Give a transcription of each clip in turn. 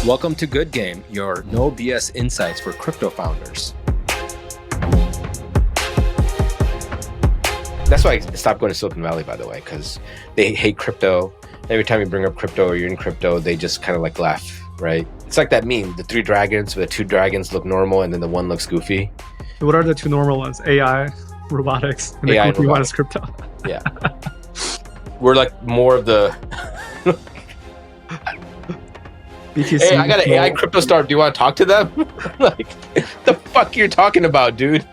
Welcome to Good Game, your no BS insights for crypto founders. That's why I stopped going to Silicon Valley, by the way, because they hate crypto. Every time you bring up crypto or you're in crypto, they just kind of like laugh, right? It's like that meme, the three dragons, where the two dragons look normal and then the one looks goofy. What are the two normal ones? AI, robotics, and the goofy one is crypto. Yeah. We're like more of the... BTC, hey, I got an AI crypto startup. Do you want to talk to them? Like, the fuck you're talking about, dude?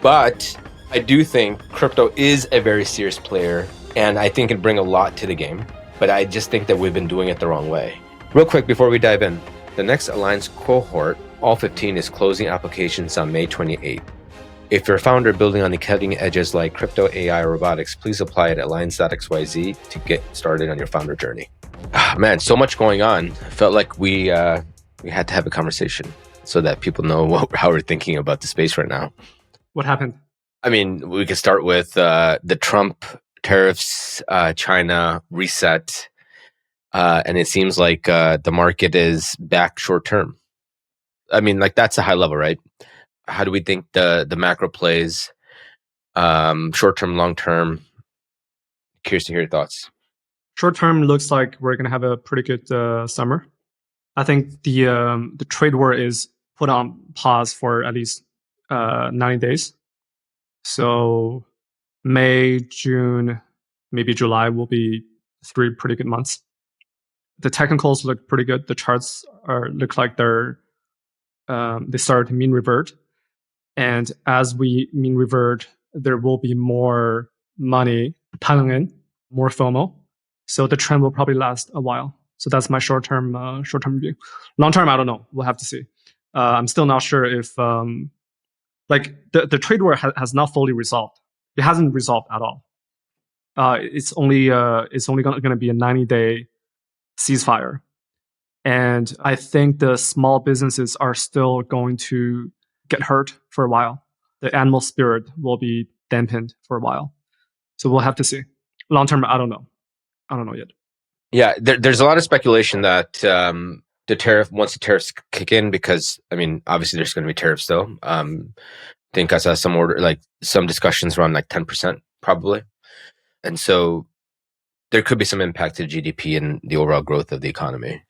But I do think crypto is a very serious player, and I think it bring a lot to the game. But I just think that we've been doing it the wrong way. Real quick before we dive in, the next Alliance cohort, all 15, is closing applications on May 28th. If you're a founder building on the cutting edges like crypto, AI, or robotics, please apply at alliance.xyz to get started on your founder journey. Man, so much going on. I felt like we had to have a conversation so that people know how we're thinking about the space right now. What happened? I mean, we could start with the Trump tariffs, China reset, and it seems like the market is back short term. I mean, like, that's a high level, right? How do we think the macro plays short term, long term? Curious to hear your thoughts. Short term looks like we're going to have a pretty good summer. I think the trade war is put on pause for at least 90 days. So May, June, maybe July will be 3 pretty good months. The technicals look pretty good. The charts look like they started to mean revert. And as we mean revert, there will be more money piling in, more FOMO. So the trend will probably last a while. So that's my short-term view. Long-term, I don't know. We'll have to see. I'm still not sure if the trade war has not fully resolved. It hasn't resolved at all. It's only going to be a 90-day ceasefire, and I think the small businesses are still going to get hurt for a while. The animal spirit will be dampened for a while. So we'll have to see. Long-term, I don't know yet. Yeah, there's a lot of speculation that once the tariffs kick in, because, I mean, obviously there's going to be tariffs still. I think I saw some discussions around like 10% probably. And so there could be some impact to GDP and the overall growth of the economy.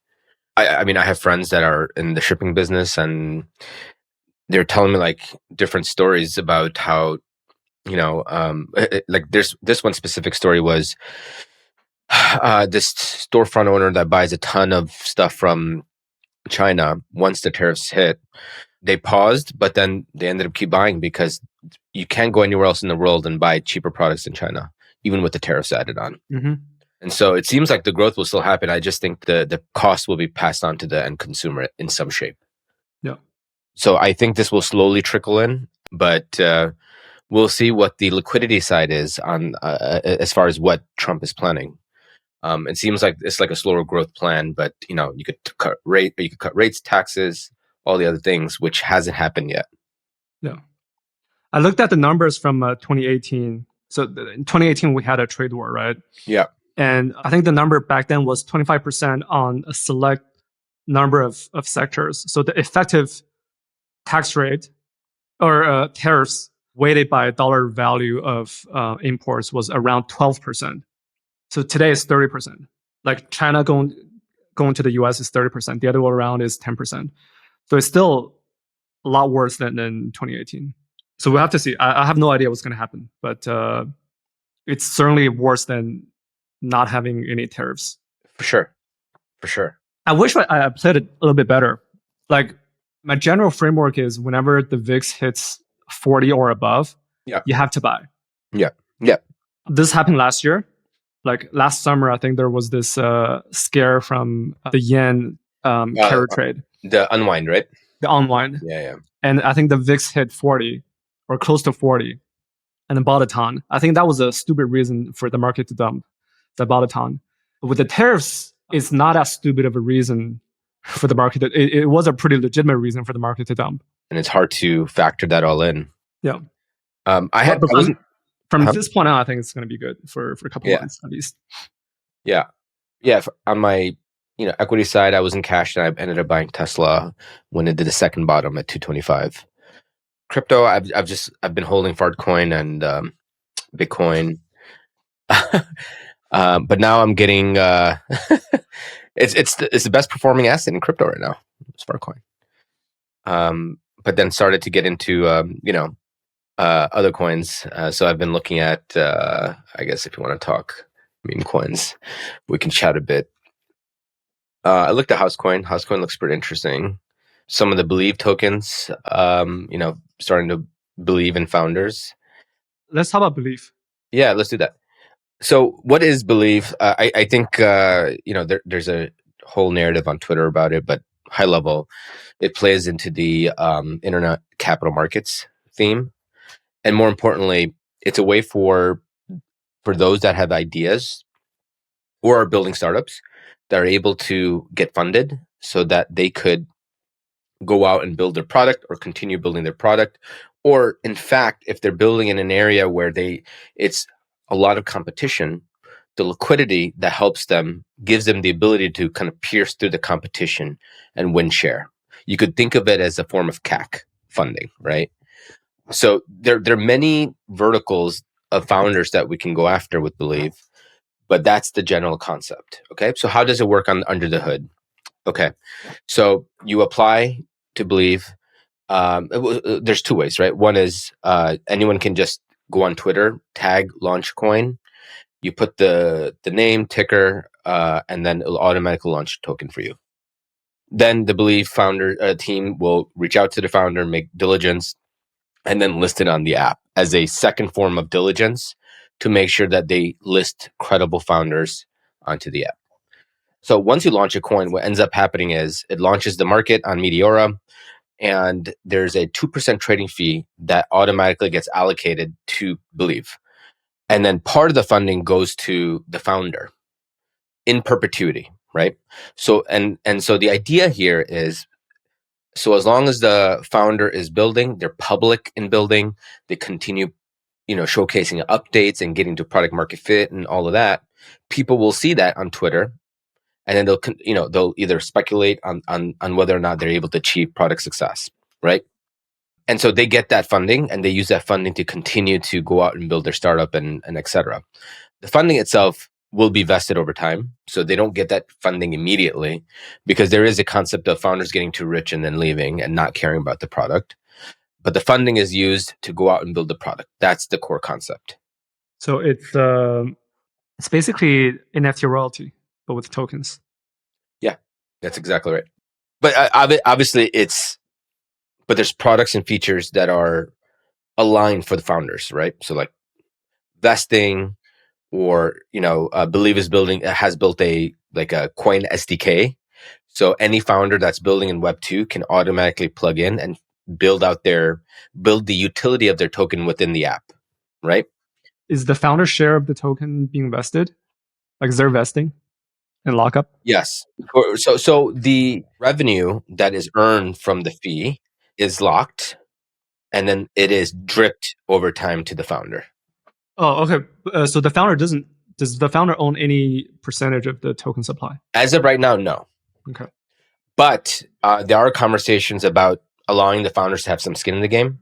I mean, I have friends that are in the shipping business, and they're telling me like different stories about how, like there's this one specific story was this storefront owner that buys a ton of stuff from China. Once the tariffs hit, they paused, but then they ended up keep buying because you can't go anywhere else in the world and buy cheaper products in China, even with the tariffs added on. Mm-hmm. And so it seems like the growth will still happen. I just think the cost will be passed on to the end consumer in some shape. Yeah. So I think this will slowly trickle in, but we'll see what the liquidity side is on as far as what Trump is planning. It seems like it's like a slower growth plan, but you could cut rates, taxes, all the other things, which hasn't happened yet. Yeah, I looked at the numbers from 2018. So in 2018 we had a trade war, right? Yeah, and I think the number back then was 25% on a select number of sectors. So the effective tax rate or tariffs weighted by dollar value of imports was around 12%. So today it's 30%. Like China going to the US is 30%. The other way around is 10%. So it's still a lot worse than 2018. So we'll have to see. I have no idea what's going to happen, but it's certainly worse than not having any tariffs. For sure. I wish I played it a little bit better. Like, my general framework is whenever the VIX hits 40 or above, you have to buy. Yeah. This happened last year. Like last summer, I think there was this scare from the yen carry trade. The unwind, right? The unwind. Yeah. And I think the VIX hit 40 or close to 40 and then bought a ton. I think that was a stupid reason for the market to dump. That bought a ton. But with the tariffs, it's not as stupid of a reason for the market. It was a pretty legitimate reason for the market to dump. And it's hard to factor that all in. Yeah. From this point on, I think it's going to be good for a couple of months at least. Yeah. On my equity side, I was in cash and I ended up buying Tesla when it did the second bottom at 225. Crypto, I've been holding Fartcoin and Bitcoin, but now I'm getting it's the best performing asset in crypto right now. It's Fartcoin. But then started to get into other coins. So I've been looking at I guess if you want to talk meme coins, we can chat a bit. I looked at Housecoin. Housecoin looks pretty interesting. Some of the Believe tokens, starting to believe in founders. Let's talk about belief. Yeah, let's do that. So what is Believe? I think, there's a whole narrative on Twitter about it, but high level, it plays into the internet capital markets theme. And more importantly, it's a way for those that have ideas or are building startups that are able to get funded so that they could go out and build their product or continue building their product. Or in fact, if they're building in an area where it's a lot of competition, the liquidity that helps them gives them the ability to kind of pierce through the competition and win share. You could think of it as a form of CAC funding, right? So there are many verticals of founders that we can go after with Believe, but that's the general concept. Okay, so how does it work under the hood? Okay, so you apply to Believe. There's two ways, right? One is anyone can just go on Twitter, tag Launchcoin. You put the name, ticker, and then it'll automatically launch a token for you. Then the Believe founder team will reach out to the founder, make diligence, and then list it on the app as a second form of diligence to make sure that they list credible founders onto the app. So once you launch a coin, what ends up happening is it launches the market on Meteora, and there's a 2% trading fee that automatically gets allocated to Believe. And then part of the funding goes to the founder in perpetuity, right? So and so the idea here is, so as long as the founder is building, they're public in building, they continue, showcasing updates and getting to product market fit and all of that, people will see that on Twitter, and then they'll either speculate on whether or not they're able to achieve product success, right? And so they get that funding, and they use that funding to continue to go out and build their startup and et cetera. The funding itself will be vested over time. So they don't get that funding immediately, because there is a concept of founders getting too rich and then leaving and not caring about the product. But the funding is used to go out and build the product. That's the core concept. So it's basically NFT royalty, but with tokens. Yeah, that's exactly right. But obviously but there's products and features that are aligned for the founders, right? So like vesting, or Believe has built a coin SDK. So any founder that's building in Web2 can automatically plug in and build the utility of their token within the app, right? Is the founder share of the token being vested? Like, is there vesting and lockup? Yes. So the revenue that is earned from the fee is locked, and then it is dripped over time to the founder. Oh, okay. So does the founder own any percentage of the token supply? As of right now, no. Okay. But there are conversations about allowing the founders to have some skin in the game,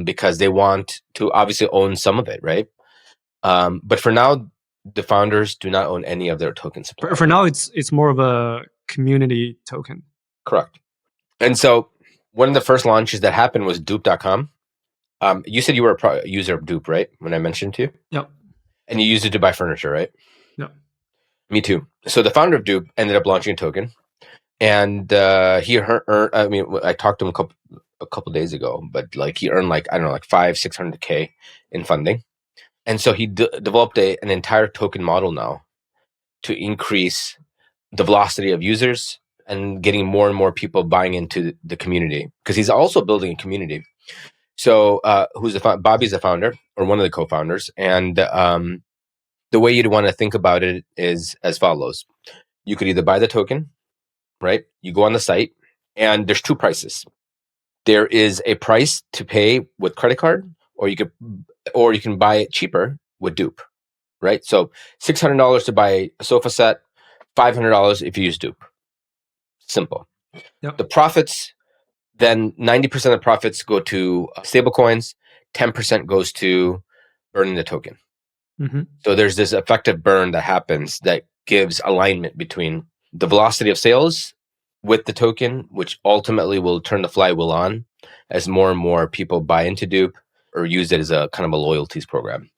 because they want to obviously own some of it, right? But for now, the founders do not own any of their token supply. For now, it's more of a community token. Correct. And so one of the first launches that happened was Dupe.com. You said you were a user of Dupe, right? When I mentioned to you? Yep. And you used it to buy furniture, right? Yep. Me too. So the founder of Dupe ended up launching a token, and he earned. I mean, I talked to him a couple days ago, but he earned I don't know, 500-600K in funding, and so he developed an entire token model now to increase the velocity of users and getting more and more people buying into the community, because he's also building a community. So Bobby's the founder, or one of the co-founders, and the way you'd want to think about it is as follows. You could either buy the token, right? You go on the site, and there's two prices. There is a price to pay with credit card, or you can buy it cheaper with Dupe, right? So $600 to buy a sofa set, $500 if you use Dupe. Simple. Yep. The profits, then 90% of the profits go to stablecoins, 10% goes to burning the token. Mm-hmm. So there's this effective burn that happens that gives alignment between the velocity of sales with the token, which ultimately will turn the flywheel on as more and more people buy into Dupe or use it as a kind of a loyalties program.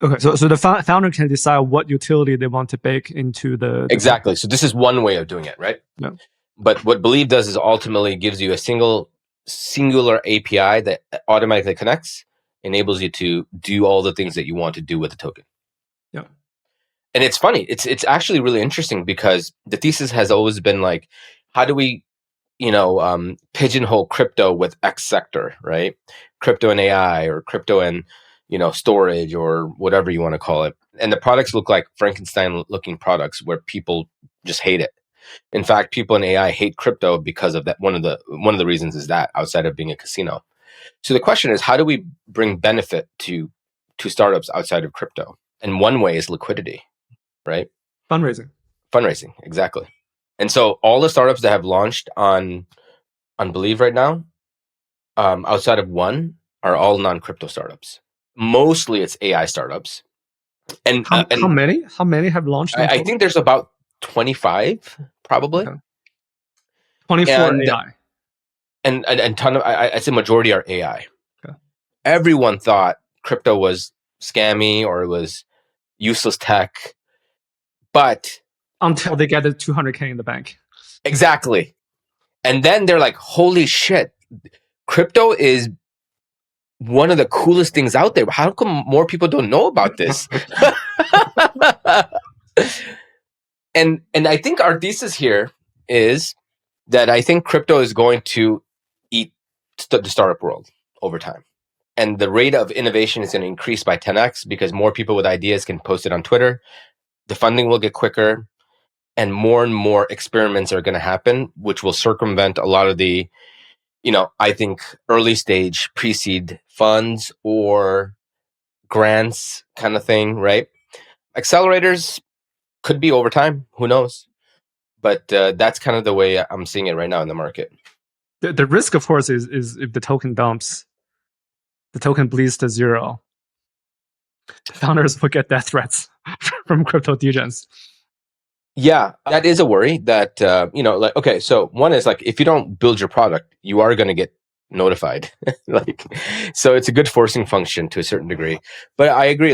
Okay, so the founder can decide what utility they want to bake into the exactly. So this is one way of doing it, right? Yeah. But what Believe does is ultimately gives you a singular API that automatically connects, enables you to do all the things that you want to do with the token. Yeah. And it's funny. It's actually really interesting because the thesis has always been like, how do we, pigeonhole crypto with X sector, right? Crypto and AI or crypto and, storage or whatever you want to call it. And the products look like Frankenstein looking products where people just hate it. In fact, people in AI hate crypto because of that. One of the reasons is that, outside of being a casino. So the question is, how do we bring benefit to startups outside of crypto? And one way is liquidity, right? Fundraising, exactly. And so all the startups that have launched on Believe right now, outside of one, are all non-crypto startups. Mostly it's AI startups. And how many? How many have launched? I think there's about 25, probably. Okay. 24 AI. And ton of, I'd say majority are AI. Okay. Everyone thought crypto was scammy or it was useless tech, but until they get the 200K in the bank. Exactly. And then they're like, holy shit, crypto is one of the coolest things out there. How come more people don't know about this? And I think our thesis here is that I think crypto is going to eat the startup world over time. And the rate of innovation is going to increase by 10x because more people with ideas can post it on Twitter. The funding will get quicker and more experiments are going to happen, which will circumvent a lot of the, I think early stage pre-seed funds or grants kind of thing, right? Accelerators could be over time. Who knows? But that's kind of the way I'm seeing it right now in the market. The risk, of course, is if the token dumps, the token bleeds to zero, founders will get death threats from crypto degens. Yeah, that is a worry that, okay, so one is like, if you don't build your product, you are going to get notified. So it's a good forcing function to a certain degree. But I agree,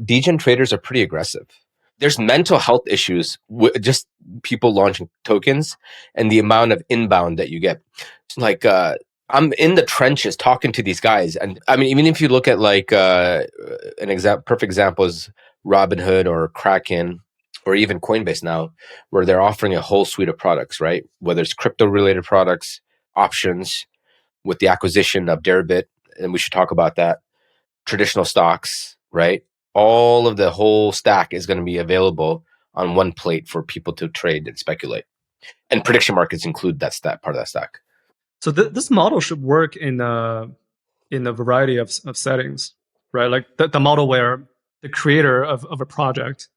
degen traders are pretty aggressive. There's mental health issues with just people launching tokens and the amount of inbound that you get. I'm in the trenches talking to these guys. And I mean, even if you look at perfect example is Robinhood or Kraken, or even Coinbase now, where they're offering a whole suite of products, right? Whether it's crypto-related products, options, with the acquisition of Deribit, and we should talk about that, traditional stocks, right? All of the whole stack is going to be available on one plate for people to trade and speculate. And prediction markets include that part of that stack. So this model should work in a variety of settings, right? Like the model where the creator of a project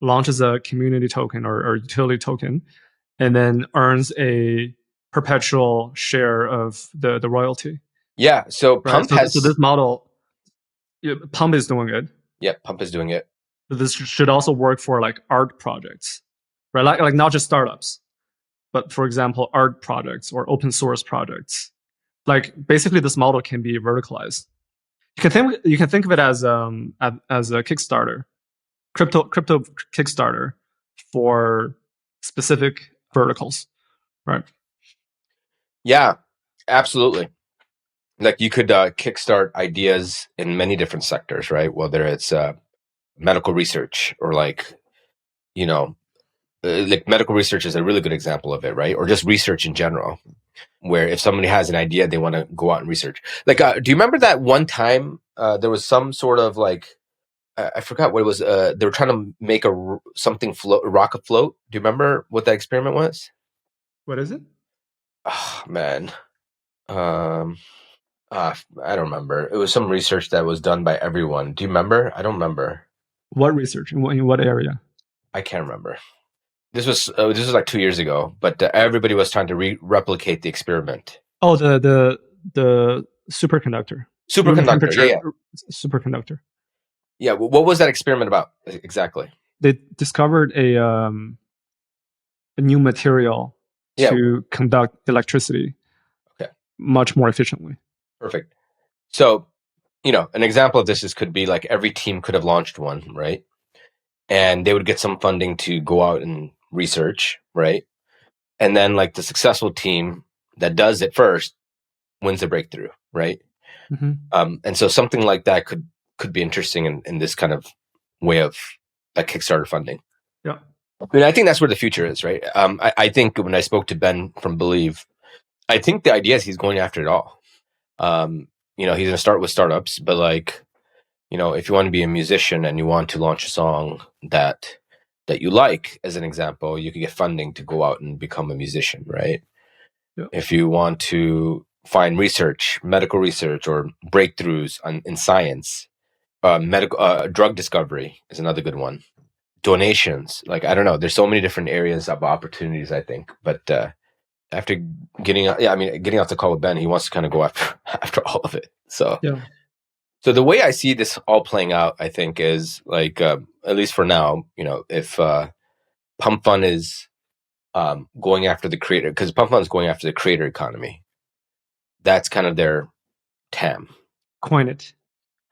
launches a community token or utility token, and then earns a perpetual share of the royalty. Yeah. So Pump so this model, Pump is doing it. Yeah, Pump is doing it. So this should also work for art projects, right? Like not just startups, but for example, art projects or open source projects. Like basically, this model can be verticalized. You can think of it as a Kickstarter, crypto Kickstarter for specific verticals, right? Yeah, absolutely. Like you could kickstart ideas in many different sectors, right? Whether it's medical research or medical research is a really good example of it, right? Or just research in general, where if somebody has an idea, they want to go out and research. Do you remember that one time there was some sort of I forgot what it was. They were trying to make a rocket float. Do you remember what that experiment was? What is it? Oh, man. I don't remember. It was some research that was done by everyone. Do you remember? I don't remember. What research? In what area? I can't remember. This was like 2 years ago, but everybody was trying to replicate the experiment. Oh, the superconductor. Room Superconductor, temperature yeah. superconductor. Yeah, what was that experiment about exactly? They discovered a new material Yeah. to conduct electricity Okay. much more efficiently. Perfect. So, an example of this could be like every team could have launched one, right? And they would get some funding to go out and research, right? And then like the successful team that does it first wins the breakthrough, right? Mm-hmm. And so something like that could be interesting in this kind of way of like Kickstarter funding. Yeah. I mean, I think that's where the future is, right? I think when I spoke to Ben from Believe, I think the idea is he's going after it all. He's going to start with startups, but like, if you want to be a musician and you want to launch a song that you like, as an example, you could get funding to go out and become a musician, right? Yeah. If you want to find medical research or breakthroughs in science, medical drug discovery is another good one. Donations, like, I don't know, there's so many different areas of opportunities, I think. But after getting off the call with Ben, he wants to kind of go after all of it. So yeah. So the way I see this all playing out, I think, is like, at least for now, if Pump Fund is going after the creator, because Pump Fund is going after the creator economy. That's kind of their TAM. Coin it.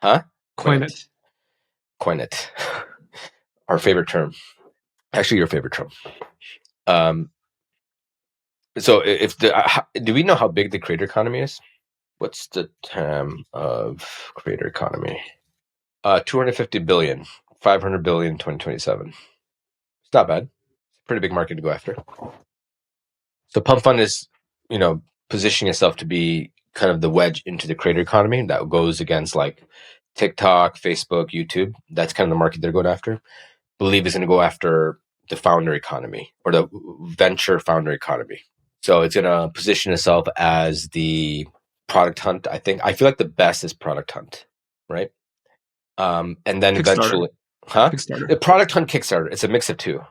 Huh? Coin it. Coin it. Our favorite term. Actually, your favorite term. So do we know how big the creator economy is? What's the TAM of creator economy? 250 billion, 500 billion, 2027. It's not bad. It's a pretty big market to go after. So Pump Fund is, positioning itself to be kind of the wedge into the creator economy that goes against like TikTok, Facebook, YouTube. That's kind of the market they're going after. Believe is going to go after the founder economy or the venture founder economy. So it's going to position itself as the product hunt. I feel like the best is product hunt, right? And then eventually, Kickstarter. The product hunt, Kickstarter. It's a mix of two.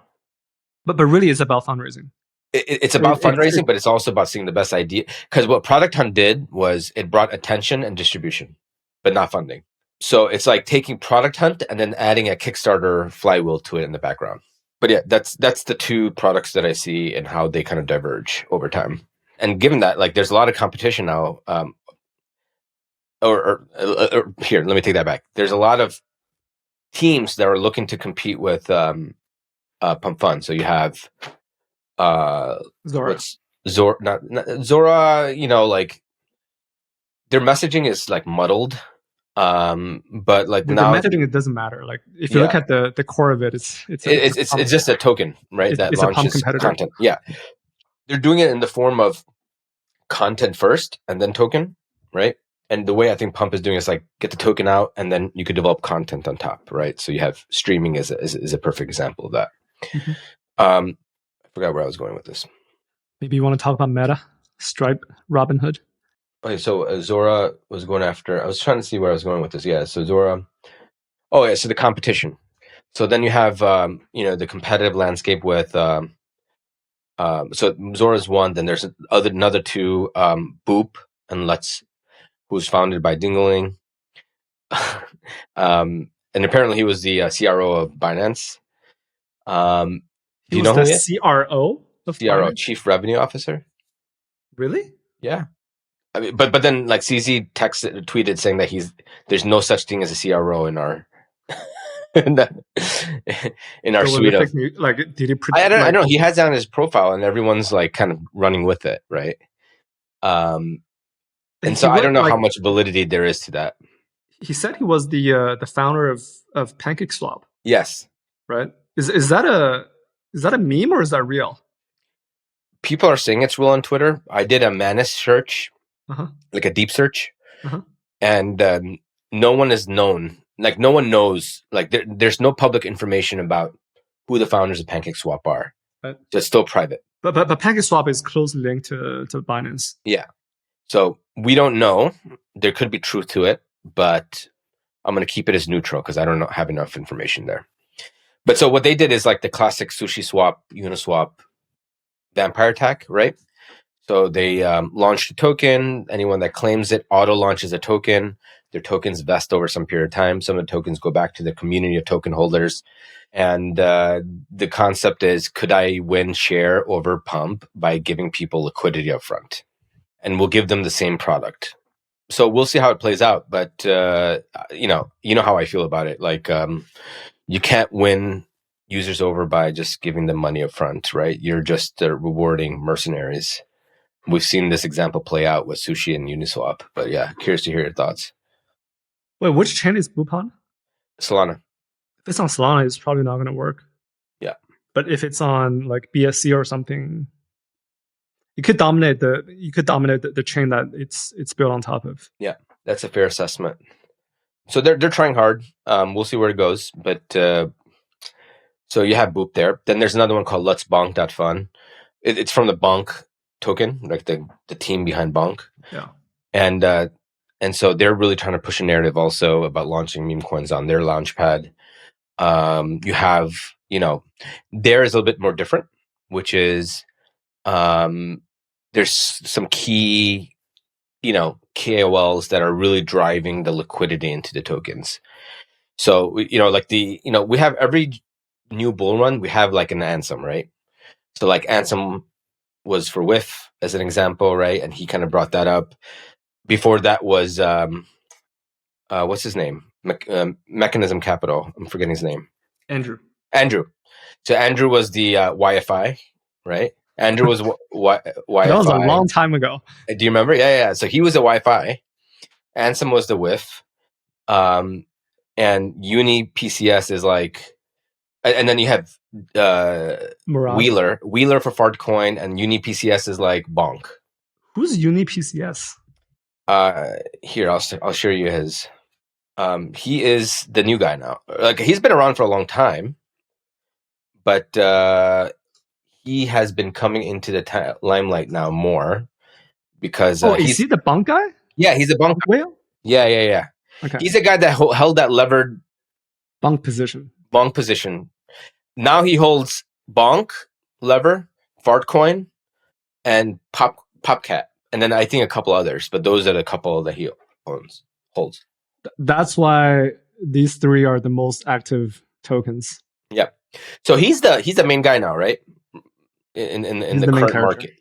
But really, it's about fundraising. It's about fundraising, but it's also about seeing the best idea. Because what Product Hunt did was it brought attention and distribution, but not funding. So it's like taking Product Hunt and then adding a Kickstarter flywheel to it in the background. But yeah, that's the two products that I see and how they kind of diverge over time. And given that, like, there's a lot of competition now. Or here, let me take that back. There's a lot of teams that are looking to compete with Pump Fund. So you have Zora. Zora, like their messaging is like muddled. But like the now messaging, it doesn't matter. Like if you look at the core of it, it's just a token, right? That it's launches content. Yeah. They're doing it in the form of content first and then token, right? And the way I think Pump is doing is like get the token out and then you could develop content on top, right? So you have streaming is a perfect example of that. Mm-hmm. I forgot where I was going with this. Maybe you want to talk about Meta, Stripe, Robinhood. Okay, so Zora was going after. I was trying to see where I was going with this. Yeah, so Zora. Oh yeah, so the competition. So then you have the competitive landscape with. So Zora's one. Then there's another two. Boop and Let's, who's founded by Dingaling. And apparently he was the CRO of Binance. Do you know who he is? CRO of Binance? Chief Revenue Officer. Really? Yeah. I mean, but then like CZ tweeted saying that there's no such thing as a CRO in our in our suite of like. Did he? I don't know. He has that on his profile, and everyone's like kind of running with it, right? And so I don't know how much validity there is to that. He said he was the founder of PancakeSwap. Yes. Right. Is that a meme or is that real? People are saying it's real on Twitter. I did a Manus search. Like a deep search, and no one is known. Like no one knows. Like there's no public information about who the founders of PancakeSwap are. Right. So it's still private. But PancakeSwap is closely linked to Binance. Yeah. So we don't know. There could be truth to it, but I'm going to keep it as neutral because I don't have enough information there. But so what they did is like the classic sushi swap, Uniswap vampire attack, right? So they launched a token. Anyone that claims it auto launches a token. Their tokens vest over some period of time. Some of the tokens go back to the community of token holders. And the concept is, could I win share over pump by giving people liquidity up front? And we'll give them the same product. So we'll see how it plays out. But, you know how I feel about it. Like, you can't win users over by just giving them money up front, right? You're just rewarding mercenaries. We've seen this example play out with Sushi and Uniswap. But yeah, curious to hear your thoughts. Wait, which chain is Boop on? Solana. If it's on Solana, it's probably not going to work. Yeah. But if it's on like BSC or something, you could dominate the chain that it's built on top of. Yeah, that's a fair assessment. So they're trying hard. We'll see where it goes. But so you have Boop there. Then there's another one called Let's Bonk.fun. It's from the Bonk token, like the team behind Bonk. Yeah. And so they're really trying to push a narrative also about launching meme coins on their Launchpad. You have, there is a little bit more different, which is there's some key, KOLs that are really driving the liquidity into the tokens. So, we have every new bull run, we have like an Ansem, right? So like Ansem was for WIF as an example, right? And he kind of brought that up. Before that was, what's his name? Mechanism Capital. I'm forgetting his name. Andrew. So Andrew was the YFI, right? Andrew was YFI. That was a long time ago. Do you remember? Yeah. So he was a Wi-Fi. Ansem was the WIF. And Uni PCS is like, and then you have Wheeler for Fartcoin, and Uni PCS is like Bonk. Who's Uni PCS? Here, I'll show you his. He is the new guy now. Like, he's been around for a long time, but he has been coming into the limelight now more because. Is he the Bonk guy? Yeah, he's a Bonk. Whale? Yeah. Okay. He's a guy that held that levered Bonk position. Now he holds Bonk, Lever, Fartcoin, and Popcat, and then I think a couple others. But those are the couple that he holds. That's why these three are the most active tokens. Yep. So he's the main guy now, right? In the current market.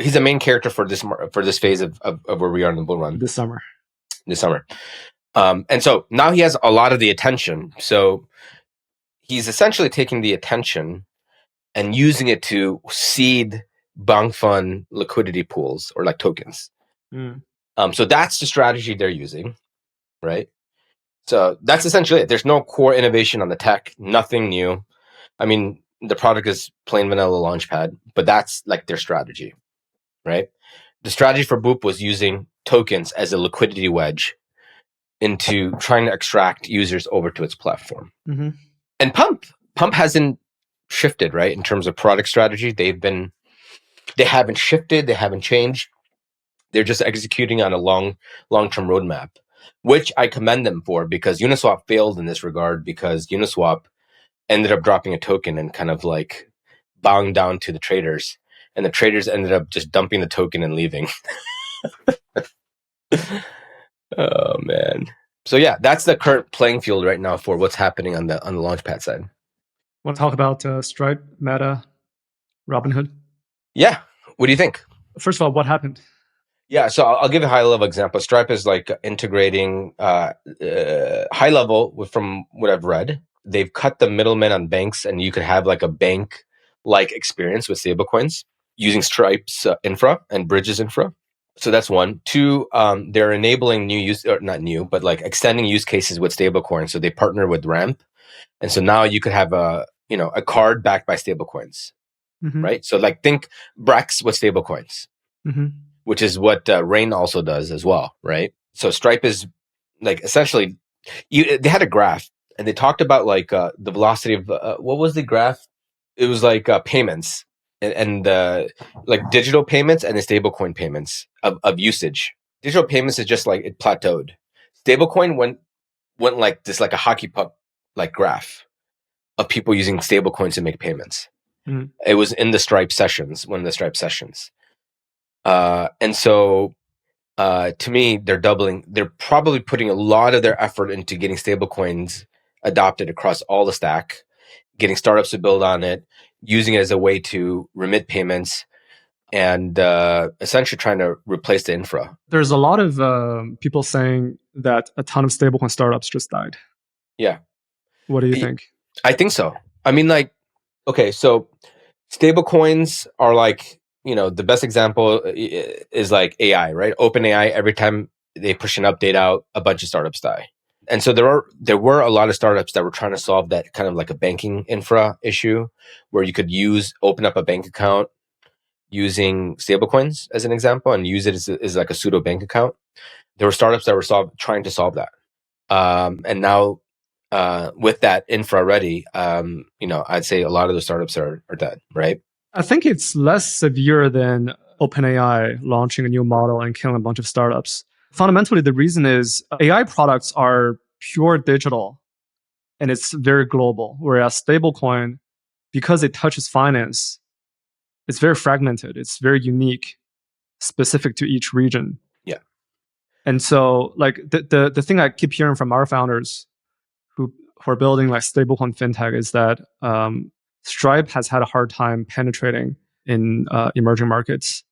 He's the main character for this phase of where we are in the bull run this summer. And so now he has a lot of the attention. So he's essentially taking the attention and using it to seed Bonk Fund liquidity pools or like tokens. So that's the strategy they're using, right? So that's essentially it. There's no core innovation on the tech, nothing new. I mean, the product is plain vanilla Launchpad, but that's like their strategy, right? The strategy for Boop was using tokens as a liquidity wedge into trying to extract users over to its platform. Mm-hmm. And Pump hasn't shifted, right? In terms of product strategy, they haven't shifted, they haven't changed. They're just executing on a long-term roadmap, which I commend them for, because Uniswap failed in this regard because Uniswap ended up dropping a token and kind of like bowing down to the traders, and the traders ended up just dumping the token and leaving. Oh man. So yeah, that's the current playing field right now for what's happening on the Launchpad side. Want to talk about Stripe, Meta, Robinhood? Yeah. What do you think? First of all, what happened? Yeah, so I'll give a high level example. Stripe is like integrating high level from what I've read. They've cut the middlemen on banks, and you could have like a bank like experience with stablecoins using Stripe's infra and Bridges infra. So that's one. Two, they're enabling not new, but like extending use cases with stablecoins. So they partner with Ramp, and so now you could have a card backed by stablecoins, right? So like think Brex with stablecoins, which is what Rain also does as well, right? So Stripe is like essentially they had a graph, and they talked about like the velocity of what was the graph? It was like payments. And like digital payments and the stablecoin payments of usage. Digital payments is just like it plateaued. Stablecoin went like this, like a hockey puck like graph of people using stablecoins to make payments. Mhm. It was in the Stripe sessions, one of the Stripe sessions. And so to me, they're probably putting a lot of their effort into getting stablecoins adopted across all the stack, getting startups to build on it, using it as a way to remit payments, and essentially trying to replace the infra. There's a lot of people saying that a ton of stablecoin startups just died. Yeah. What do you think? I think so. I mean, like, okay, so stablecoins are like, the best example is like AI, right? OpenAI, every time they push an update out, a bunch of startups die. And so there were a lot of startups that were trying to solve that kind of like a banking infra issue where you could open up a bank account using stablecoins as an example and use it as like a pseudo bank account. There were startups that were trying to solve that. And now with that infra ready, I'd say a lot of the startups are dead, right? I think it's less severe than OpenAI launching a new model and killing a bunch of startups. Fundamentally, the reason is AI products are pure digital and it's very global, whereas stablecoin, because it touches finance, it's very fragmented. It's very unique, specific to each region. Yeah. And so, like the thing I keep hearing from our founders who are building like stablecoin fintech is that Stripe has had a hard time penetrating in emerging markets.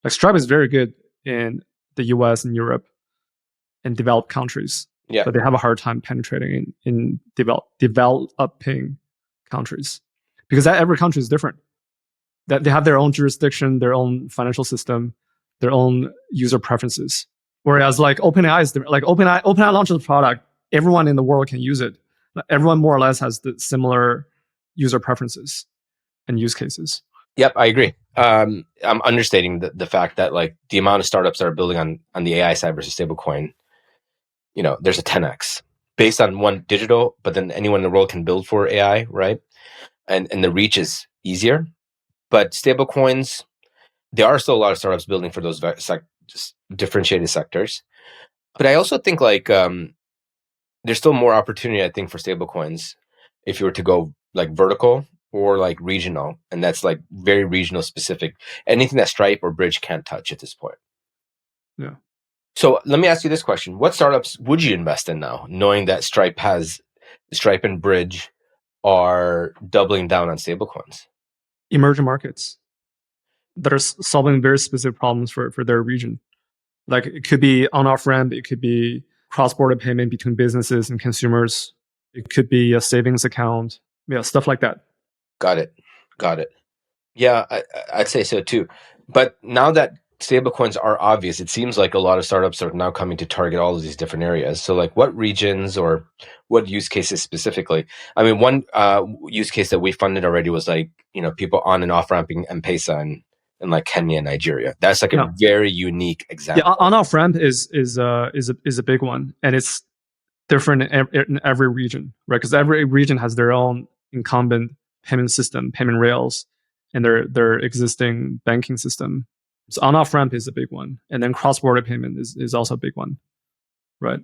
Like Stripe is very good in the US and Europe and developed countries, Yeah. but they have a hard time penetrating in developing countries because every country is different. That they have their own jurisdiction, their own financial system, their own user preferences. Whereas like OpenAI is different. Like OpenAI launches a product, everyone in the world can use it. Everyone more or less has the similar user preferences and use cases. Yep, I agree. I'm understating the fact that like the amount of startups that are building on the AI side versus stablecoin, there's a 10x based on one digital, but then anyone in the world can build for AI, right? And the reach is easier. But stablecoins, there are still a lot of startups building for those differentiated sectors. But I also think like there's still more opportunity, I think, for stablecoins if you were to go like vertical or like regional, and that's like very regional specific. Anything that Stripe or Bridge can't touch at this point. Yeah. So let me ask you this question: what startups would you invest in now, knowing that Stripe and Bridge are doubling down on stablecoins? Emerging markets that are solving very specific problems for their region. Like it could be on-off ramp, it could be cross-border payment between businesses and consumers. It could be a savings account, stuff like that. Got it. Yeah, I'd say so too. But now that stablecoins are obvious, it seems like a lot of startups are now coming to target all of these different areas. So like what regions or what use cases specifically? I mean, one use case that we funded already was like, people on and off ramping M-Pesa in like Kenya and Nigeria. That's like a very unique example. Yeah, on-off ramp is a big one. And it's different in every region, right? Because every region has their own incumbent payment system, payment rails, and their existing banking system. So on-off ramp is a big one, and then cross-border payment is also a big one, right?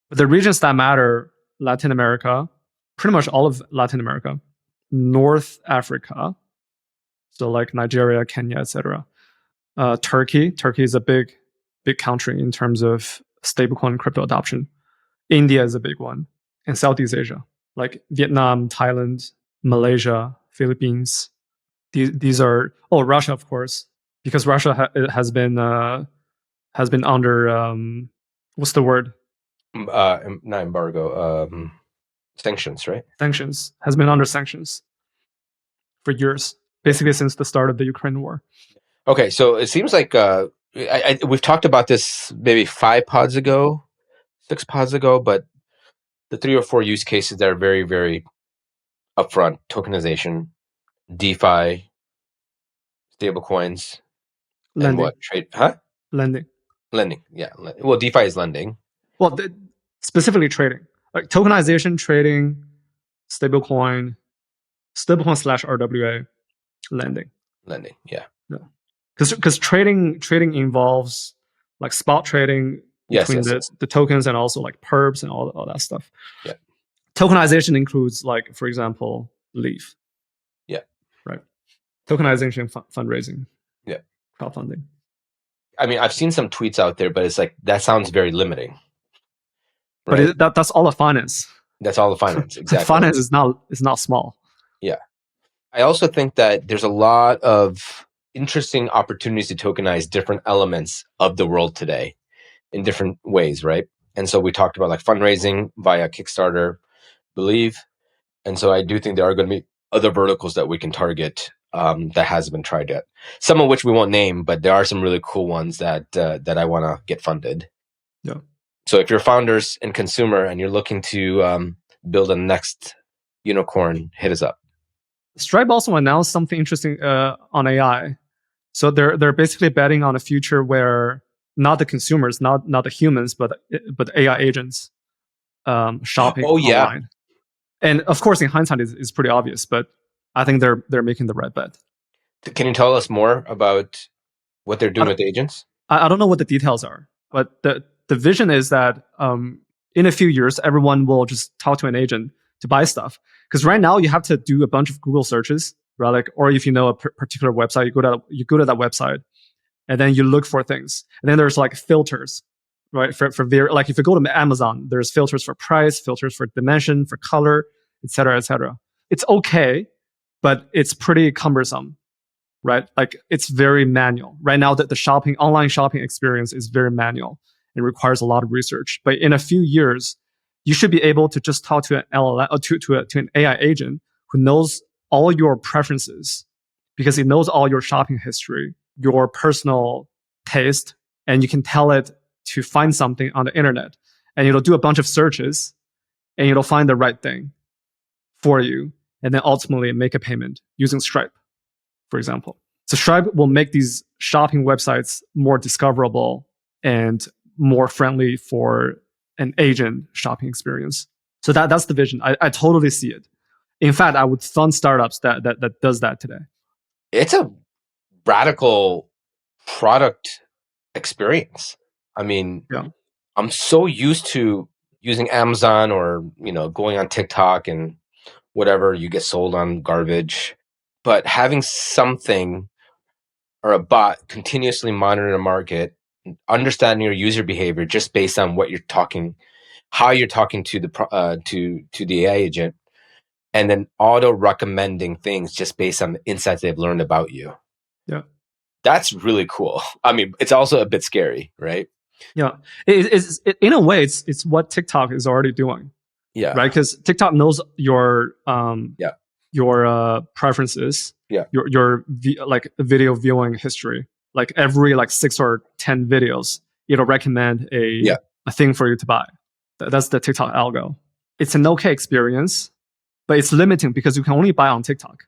But the regions that matter: Latin America, pretty much all of Latin America, North Africa, so like Nigeria, Kenya, etc. Turkey is a big country in terms of stablecoin crypto adoption. India is a big one, and Southeast Asia, like Vietnam, Thailand, Malaysia, Philippines. These are Russia, of course, because Russia has been under what's the word? Not embargo, sanctions, right? Sanctions, has been under sanctions for years, basically since the start of the Ukraine war. Okay, so it seems like we've talked about this maybe 6 pods ago, but the 3 or 4 use cases that are very, very upfront: tokenization, DeFi, stablecoins, and what? Trade? Huh? Lending. Yeah. Well, DeFi is lending. Well, specifically trading, like tokenization, trading, stablecoin / RWA, lending. Yeah. Because trading involves like spot trading between the tokens and also like perps and all that stuff. Yeah. Tokenization includes, like, for example, Leaf. Yeah. Right. Tokenization, fundraising. Yeah. Crowdfunding. I mean, I've seen some tweets out there, but it's like, that sounds very limiting. Right? But that's all of finance. That's all the finance. Exactly. Finance is not small. Yeah. I also think that there's a lot of interesting opportunities to tokenize different elements of the world today in different ways, right? And so we talked about like fundraising via Kickstarter, Believe. And so I do think there are going to be other verticals that we can target that hasn't been tried yet. Some of which we won't name, but there are some really cool ones that I want to get funded. Yeah. So if you're founders and consumer and you're looking to build a next unicorn, hit us up. Stripe also announced something interesting on AI. So they're basically betting on a future where not the consumers, not the humans, but AI agents shopping online. And of course, in hindsight, it's pretty obvious, but I think they're making the right bet. Can you tell us more about what they're doing with the agents? I don't know what the details are, but the vision is that in a few years, everyone will just talk to an agent to buy stuff. Because right now, you have to do a bunch of Google searches, right? Like, or if you know a particular website, you go to that website, and then you look for things. And then there's like filters, right? For like if you go to Amazon, there's filters for price, filters for dimension, for color, et cetera, et cetera. It's okay, but it's pretty cumbersome, right? Like it's very manual. Right now, the online shopping experience is very manual and requires a lot of research. But in a few years, you should be able to just talk to an LLM or to an AI agent who knows all your preferences because it knows all your shopping history, your personal taste, and you can tell it to find something on the internet. And it'll do a bunch of searches and it'll find the right thing for you and then ultimately make a payment using Stripe, for example. So Stripe will make these shopping websites more discoverable and more friendly for an agent shopping experience. So that's the vision. I totally see it. In fact, I would fund startups that does that today. It's a radical product experience. I mean, yeah. I'm so used to using Amazon or, going on TikTok and whatever, you get sold on garbage. But having something or a bot continuously monitor the market, understanding your user behavior just based on what you're talking, how you're talking to the AI agent, and then auto recommending things just based on the insights they've learned about you. Yeah, that's really cool. I mean, it's also a bit scary, right? Yeah, in a way, it's what TikTok is already doing. Yeah, right. Because TikTok knows your preferences. Yeah, your like video viewing history. Like every 6 or 10 videos, it'll recommend a thing for you to buy. That's the TikTok algo. It's an okay experience, but it's limiting because you can only buy on TikTok,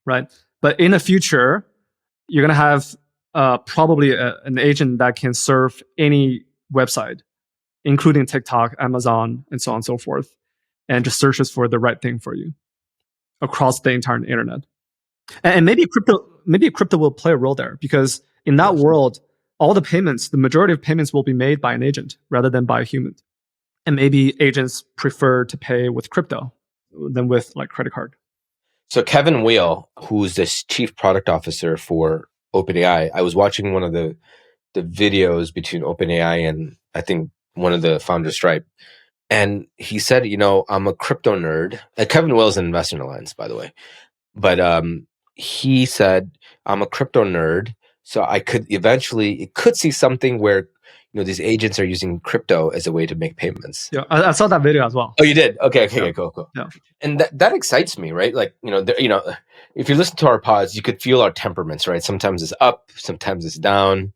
right? But in the future, you're gonna have probably an agent that can serve any website, including TikTok, Amazon, and so on and so forth, and just searches for the right thing for you across the entire internet. And maybe crypto will play a role there, because in that world, all the majority of payments will be made by an agent rather than by a human. And maybe agents prefer to pay with crypto than with credit card. So Kevin Weil, who's the chief product officer for OpenAI, I was watching one of the videos between OpenAI and I think one of the founders, Stripe. And he said, I'm a crypto nerd. Kevin Weil is an investor in Alliance, by the way. But he said, I'm a crypto nerd. So I could see something where, these agents are using crypto as a way to make payments. Yeah, I saw that video as well. Oh, you did? Okay, cool. Yeah. And that excites me, right? Like, if you listen to our pods, you could feel our temperaments, right? Sometimes it's up, sometimes it's down.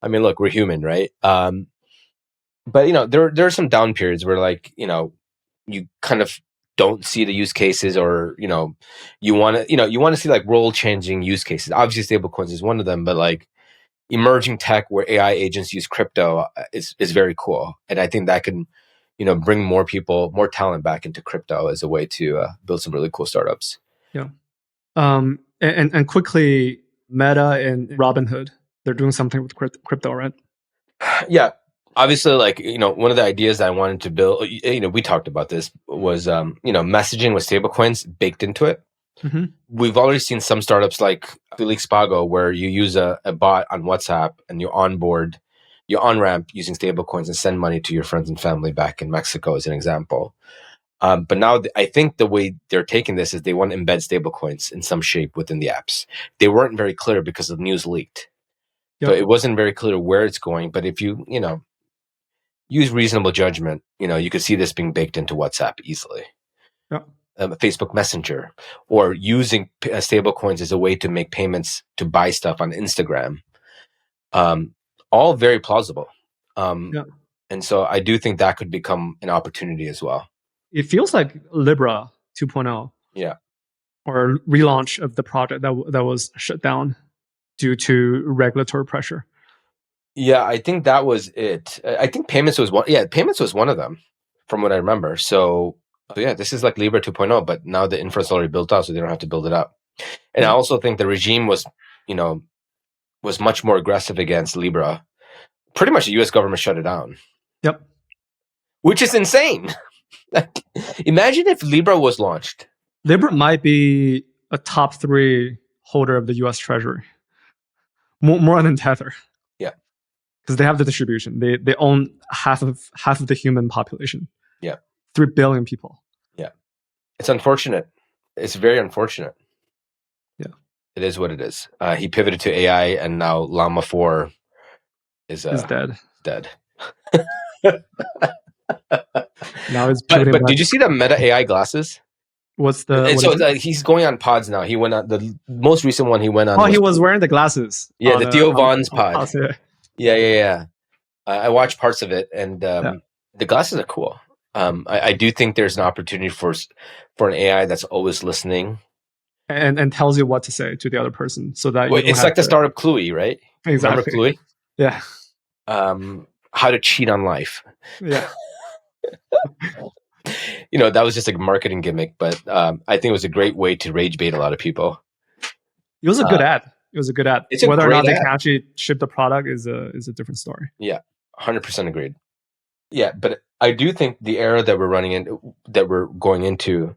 I mean, look, we're human, right? But there are some down periods where you kind of don't see the use cases, or you want to see world changing use cases. Obviously, stablecoins is one of them, but emerging tech where AI agents use crypto is very cool, and I think that can bring more talent back into crypto as a way to build some really cool startups. Yeah, and quickly, Meta and Robinhood, they're doing something with crypto, right? Yeah. Obviously, like, one of the ideas that I wanted to build, we talked about this, was messaging with stablecoins baked into it. Mm-hmm. We've already seen some startups like Felix Pago, where you use a bot on WhatsApp and you on-ramp using stablecoins and send money to your friends and family back in Mexico, as an example. But now I think the way they're taking this is they want to embed stablecoins in some shape within the apps. They weren't very clear because the news leaked. Yep. So it wasn't very clear where it's going. But if you, use reasonable judgment, you could see this being baked into WhatsApp easily. Yep. Facebook Messenger, or using stablecoins as a way to make payments to buy stuff on Instagram. All very plausible. Yep. And so I do think that could become an opportunity as well. It feels like Libra 2.0. Yeah. Or relaunch of the project that was shut down due to regulatory pressure. Yeah, I think that was it. I think payments was one. Yeah, payments was one of them, from what I remember. So yeah, this is like Libra 2.0, but now the infra's already built out, so they don't have to build it up. And I also think the regime was much more aggressive against Libra. Pretty much the U.S. government shut it down. Yep. Which is insane. Like, imagine if Libra was launched. Libra might be a top 3 holder of the U.S. Treasury, more than Tether. Yeah, because they have the distribution. They own half of the human population. Yeah, 3 billion people. Yeah, it's unfortunate. It's very unfortunate. Yeah, it is what it is. He pivoted to AI, and now Llama 4 is dead. Dead. Now it's but did you see the Meta AI glasses? What's the? So he's going on pods now. He went on the most recent one. He went on. Oh, he was wearing the glasses. Yeah, the Theo Von's pod. Yeah. Yeah. I watched parts of it, and the glasses are cool. I do think there's an opportunity for an AI that's always listening and tells you what to say to the other person, so that it's like the startup Cluey, right? Exactly. Remember Cluey? Yeah. How to cheat on life. Yeah. That was just a marketing gimmick, but I think it was a great way to rage bait a lot of people. It was a good ad. It was a good ad. Whether or not they can actually ship the product is a different story. Yeah, 100% agreed. Yeah, but I do think the era that we're going into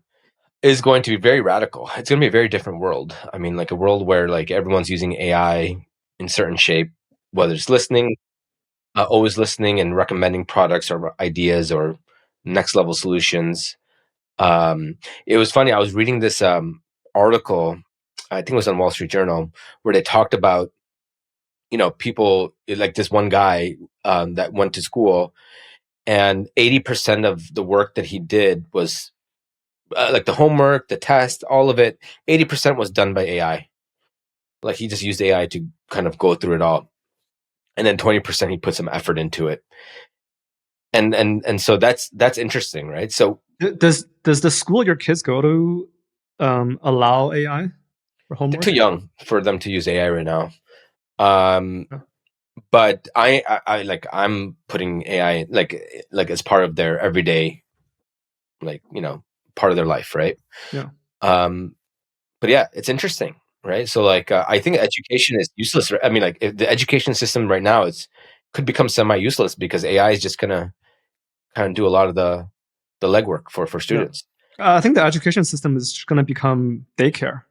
is going to be very radical. It's going to be a very different world. I mean, like a world where like everyone's using AI in certain shape, whether it's listening, always listening and recommending products or ideas or next level solutions. It was funny. I was reading this article, I think it was on Wall Street Journal, where they talked about, people like this one guy that went to school, and 80% of the work that he did was like the homework, the test, all of it. 80% was done by AI. Like he just used AI to kind of go through it all, and then 20% he put some effort into it. And so that's interesting, right? So does the school your kids go to allow AI for homework? They're too young for them to use AI right now. But I'm putting AI like as part of their everyday, part of their life, right? Yeah. But yeah, it's interesting, right? So I think education is useless. I mean, like if the education system right now could become semi-useless because AI is just gonna kind of do a lot of the legwork for students. Yeah. I think the education system is going to become daycare,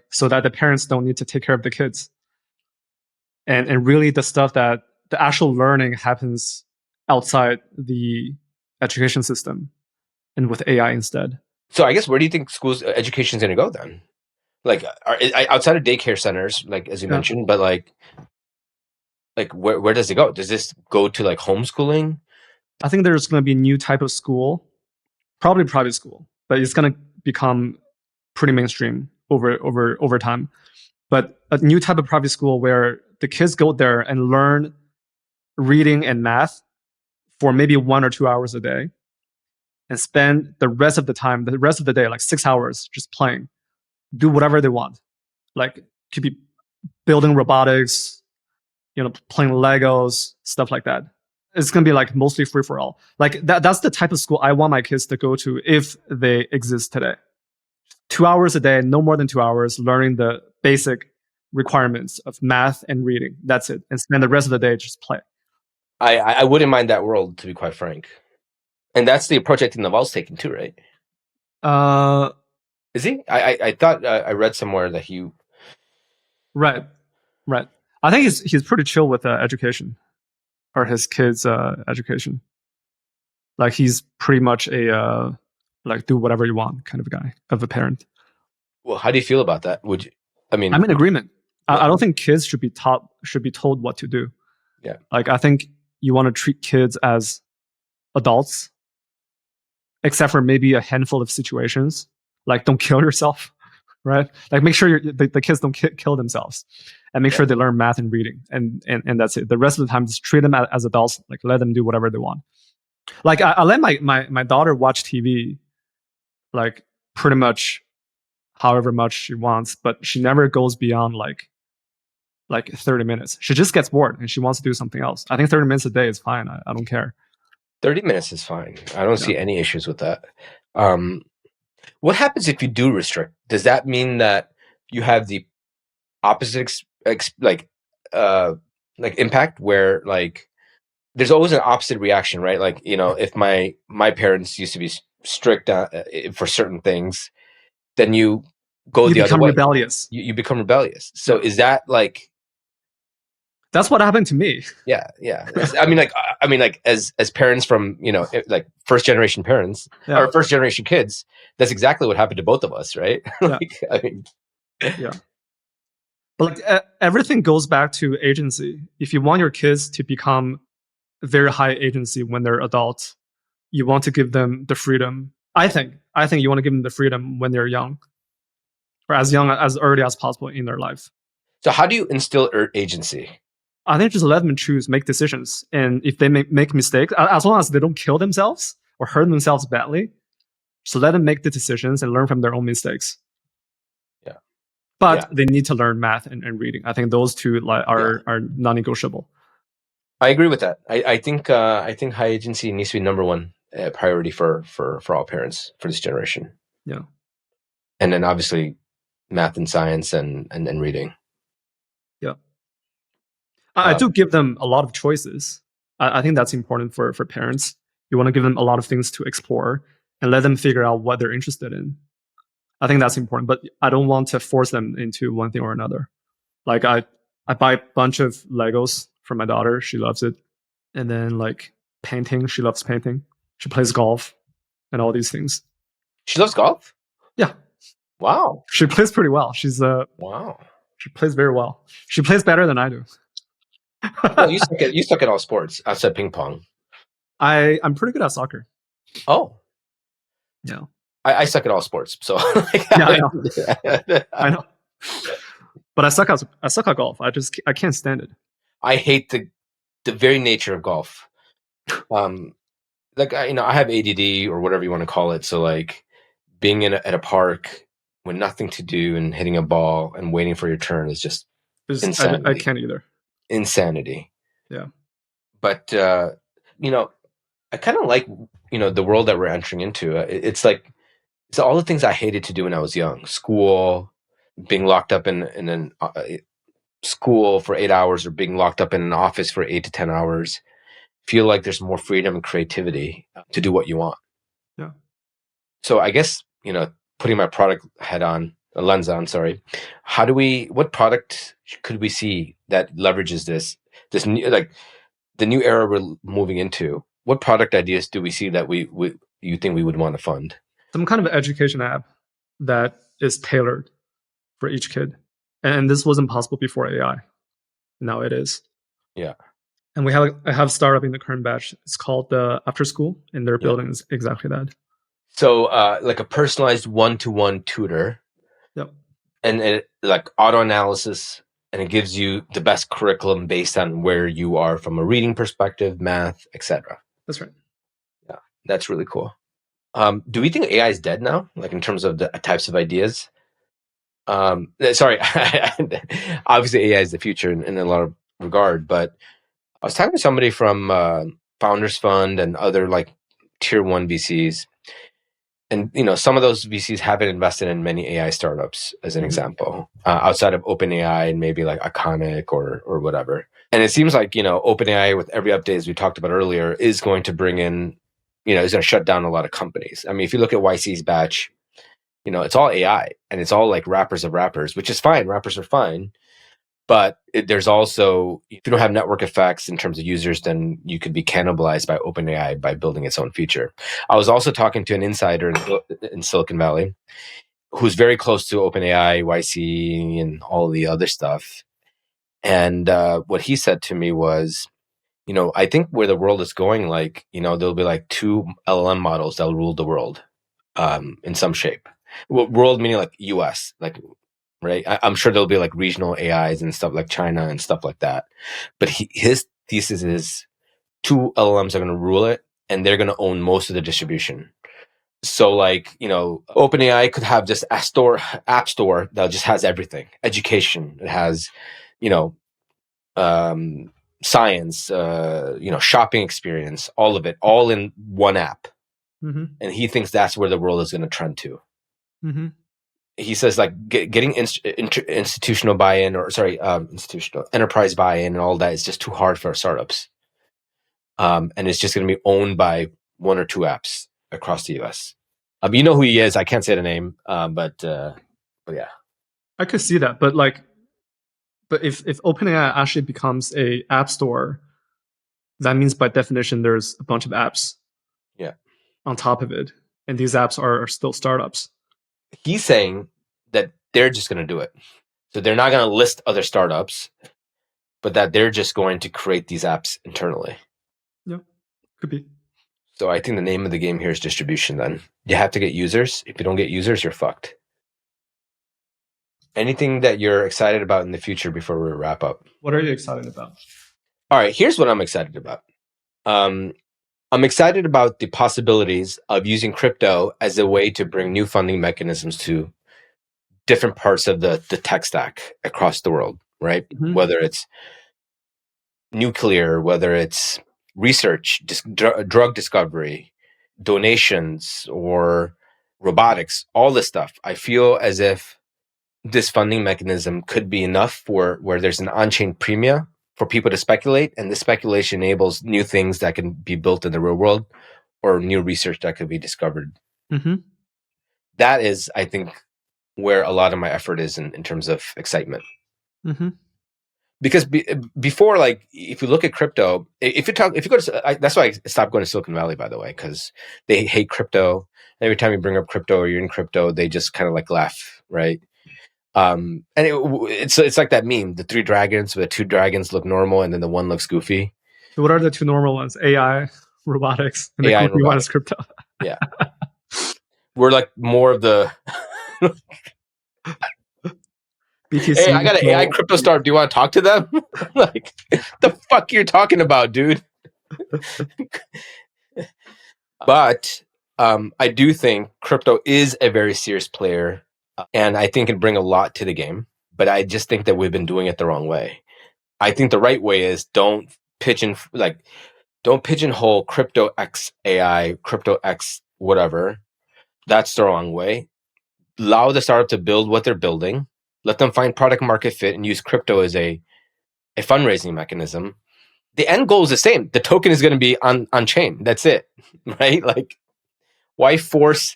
so that the parents don't need to take care of the kids. And really the stuff that the actual learning happens outside the education system and with AI instead. So I guess where do you think schools education is going to go then? Like outside of daycare centers, like as you mentioned, but like where does it go? Does this go to like homeschooling? I think there's going to be a new type of school, probably private school, but it's going to become pretty mainstream over time. But a new type of private school where the kids go there and learn reading and math for maybe 1 or 2 hours a day, and spend the rest of the day, like 6 hours, just playing, do whatever they want. Like could be building robotics, playing Legos, stuff like that. It's going to be like mostly free for all. Like that's the type of school I want my kids to go to if they exist today. 2 hours a day, no more than 2 hours, learning the basic requirements of math and reading. That's it. And spend the rest of the day just play. I wouldn't mind that world, to be quite frank. And that's the approach I think Naval's taking too, right? Is he? I thought I read somewhere that he. Right. I think he's pretty chill with education, or his kids' education. Like he's pretty much a like do whatever you want kind of guy of a parent. Well, how do you feel about that? Would you? I mean, I'm in agreement. Yeah. I don't think kids should be told what to do. Yeah. Like I think you want to treat kids as adults, except for maybe a handful of situations. Like don't kill yourself, right? Like make sure the kids don't kill themselves, and make sure they learn math and reading, and that's it. The rest of the time, just treat them as adults. Like let them do whatever they want. Like I let my daughter watch TV, like pretty much however much she wants, but she never goes beyond like 30 minutes. She just gets bored and she wants to do something else. I think 30 minutes a day is fine. I don't care. 30 minutes is fine. I don't see any issues with that. What happens if you do restrict? Does that mean that you have the opposite impact, where like there's always an opposite reaction, right? Like, you know, if my parents used to be strict for certain things, then you go the other way. Rebellious. You become rebellious. So is that like? That's what happened to me. Yeah. I mean, like as parents from, you know, like first generation parents or first generation kids, that's exactly what happened to both of us, right? Like, I mean, yeah. But like everything goes back to agency. If you want your kids to become very high agency when they're adults, you want to give them the freedom. I think you want to give them the freedom when they're young, or as early as possible in their life. So how do you instill agency? I think just let them choose, make decisions, and if they make mistakes, as long as they don't kill themselves or hurt themselves badly, so let them make the decisions and learn from their own mistakes. Yeah, but they need to learn math and reading. I think those two are non-negotiable. I agree with that. I think high agency needs to be number one priority for all parents for this generation. Yeah, and then obviously math and science and reading. Yeah, I do give them a lot of choices. I think that's important for parents. You want to give them a lot of things to explore and let them figure out what they're interested in. I think that's important, but I don't want to force them into one thing or another. Like I buy a bunch of Legos for my daughter. She loves it. And then like painting. She loves painting. She plays golf and all these things. She loves golf? Yeah. Wow. She plays pretty well. She's wow. She plays very well. She plays better than I do. Well, you suck at all sports outside ping pong. I'm pretty good at soccer. Oh. Yeah. I suck at all sports, so I know. I know. But I suck at golf. I can't stand it. I hate the very nature of golf. Like I have ADD or whatever you want to call it. So like being at a park with nothing to do and hitting a ball and waiting for your turn is just insanity. I can't either. Insanity. Yeah. But I kind of like the world that we're entering into. It's like it's all the things I hated to do when I was young. School, being locked up in an school for 8 hours, or being locked up in an office for 8 to 10 hours. Feel like there's more freedom and creativity to do what you want. Yeah. So I guess, putting my product lens on, what product could we see that leverages this new, like the new era we're moving into? What product ideas do we see that you think we would want to fund? Some kind of education app that is tailored for each kid. And this wasn't possible before AI. Now it is. Yeah. And I have a startup in the current batch. It's called After School, and they're building exactly that. So like a personalized one-to-one tutor. Yep. And it like auto analysis, and it gives you the best curriculum based on where you are from a reading perspective, math, etc. That's right. Yeah, that's really cool. Do we think AI is dead now, like in terms of the types of ideas? Sorry, obviously AI is the future in a lot of regard, but I was talking to somebody from Founders Fund and other like tier 1 VCs, And some of those VCs haven't invested in many AI startups, as an example, outside of OpenAI and maybe like Iconic or whatever. And it seems like OpenAI, with every update, as we talked about earlier, is going to bring in, is going to shut down a lot of companies. I mean, if you look at YC's batch, it's all AI and it's all like wrappers of wrappers, which is fine. Wrappers are fine. But there's also, if you don't have network effects in terms of users, then you could be cannibalized by OpenAI by building its own feature. I was also talking to an insider in Silicon Valley who's very close to OpenAI, YC, and all the other stuff. And what he said to me was, I think where the world is going, like, there'll be like 2 LLM models that'll rule the world in some shape. World meaning like US, like, right? I'm sure there'll be like regional AIs and stuff like China and stuff like that. But his thesis is 2 LLMs are going to rule it, and they're going to own most of the distribution. So like, OpenAI could have this app store that just has everything. Education, it has, science, shopping experience, all of it, all in one app. And he thinks that's where the world is going to trend to. He says like getting institutional buy-in, institutional enterprise buy-in and all that is just too hard for startups. And it's just going to be owned by 1 or 2 apps across the US. You know who he is. I can't say the name, but yeah. I could see that, but if OpenAI actually becomes a app store, that means by definition there's a bunch of apps on top of it, and these apps are still startups. He's saying that they're just going to do it. So they're not going to list other startups, but that they're just going to create these apps internally. Yeah, could be. So I think the name of the game here is distribution then. You have to get users. If you don't get users, you're fucked. Anything that you're excited about in the future before we wrap up? What are you excited about? All right, here's what I'm excited about. I'm excited about the possibilities of using crypto as a way to bring new funding mechanisms to different parts of the tech stack across the world, right? Whether it's nuclear, whether it's research, drug discovery, donations, or robotics, all this stuff. I feel as if this funding mechanism could be enough where there's an on-chain premium for people to speculate, and the speculation enables new things that can be built in the real world or new research that could be discovered. That is, I think, where a lot of my effort is in terms of excitement. Because before, like, if you look at crypto, if you go to, that's why I stopped going to Silicon Valley, by the way, because they hate crypto. Every time you bring up crypto or you're in crypto, they just kind of like laugh, right? And it's like that meme, the 3 dragons, where the 2 dragons look normal and then the one looks goofy. So what are the 2 normal ones? AI, robotics, and the goofy one is crypto. Yeah. We're like more of the BTC. Hey, I got an AI crypto startup. Do you want to talk to them? Like, the fuck you're talking about, dude? But I do think crypto is a very serious player, and I think it can bring a lot to the game. But I just think that we've been doing it the wrong way. I think the right way is don't pigeonhole crypto X AI, crypto X whatever. That's the wrong way. Allow the startup to build what they're building. Let them find product market fit and use crypto as a fundraising mechanism. The end goal is the same. The token is going to be on chain. That's it, right? Like, why force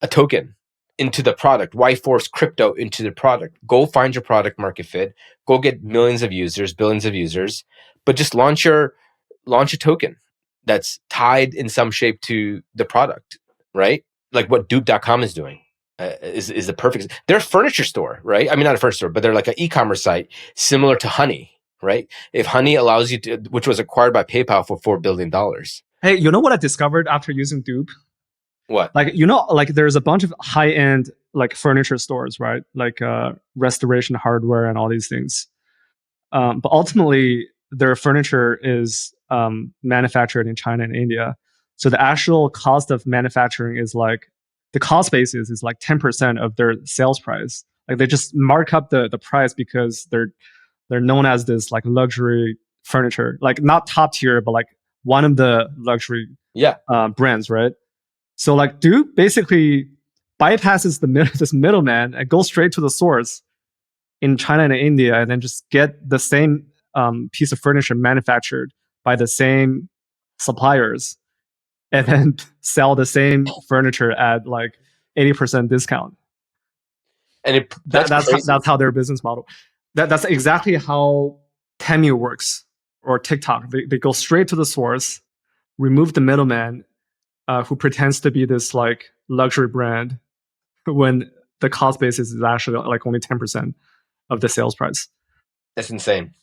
a token into the product? Why force crypto into the product? Go find your product market fit. Go get millions of users, billions of users, but just launch a token that's tied in some shape to the product, right? Like what Dupe.com is doing. Is the perfect. They're a furniture store, right? I mean, not a furniture store, but they're like an e-commerce site similar to Honey, right? If Honey allows you to, which was acquired by PayPal for $4 billion. Hey, you know what I discovered after using Dupe? What? Like, there's a bunch of high-end like furniture stores, right? Like restoration hardware and all these things. But ultimately, their furniture is manufactured in China and India. So the actual cost of manufacturing is like, the cost basis is like 10% of their sales price. Like, they just mark up the price because they're known as this like luxury furniture, like not top tier, but like one of the luxury brands, right? So like Dupe basically bypasses this middleman and goes straight to the source in China and India, and then just get the same piece of furniture manufactured by the same suppliers, and then sell the same furniture at like 80% discount. And that's how their business model. That's exactly how Temu works, or TikTok. They go straight to the source, remove the middleman, who pretends to be this like luxury brand when the cost basis is actually like only 10% of the sales price. That's insane.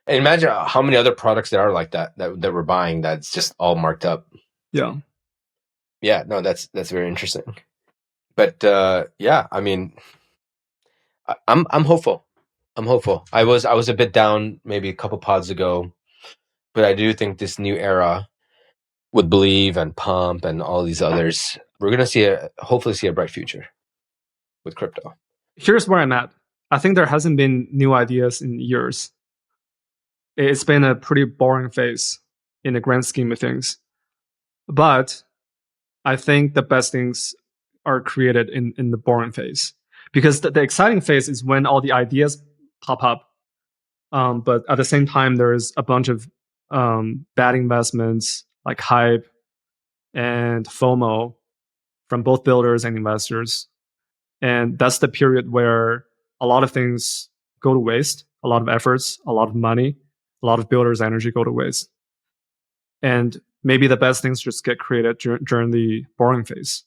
And imagine how many other products there are like that we're buying that's just all marked up. Yeah. Yeah, no, that's very interesting. But yeah, I mean, I'm hopeful. I'm hopeful. I was a bit down maybe a couple pods ago, but I do think this new era with Believe and Pump and all these others, we're gonna hopefully see a bright future with crypto. Here's where I'm at. I think there hasn't been new ideas in years. It's been a pretty boring phase in the grand scheme of things. But I think the best things are created in the boring phase. Because the exciting phase is when all the ideas pop up. But at the same time, there's a bunch of bad investments like hype and FOMO from both builders and investors. And that's the period where a lot of things go to waste, a lot of efforts, a lot of money, a lot of builders' energy go to waste. And maybe the best things just get created during the boring phase,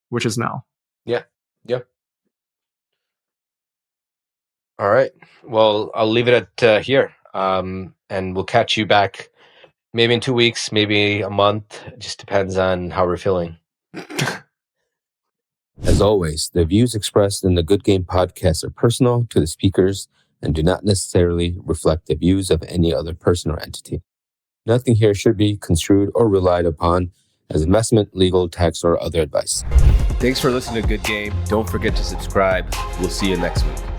which is now. Yeah. All right. Well, I'll leave it at here. And we'll catch you back maybe in 2 weeks, maybe a month. It just depends on how we're feeling. As always, the views expressed in the Good Game podcast are personal to the speakers and do not necessarily reflect the views of any other person or entity. Nothing here should be construed or relied upon as investment, legal, tax, or other advice. Thanks for listening to Good Game. Don't forget to subscribe. We'll see you next week.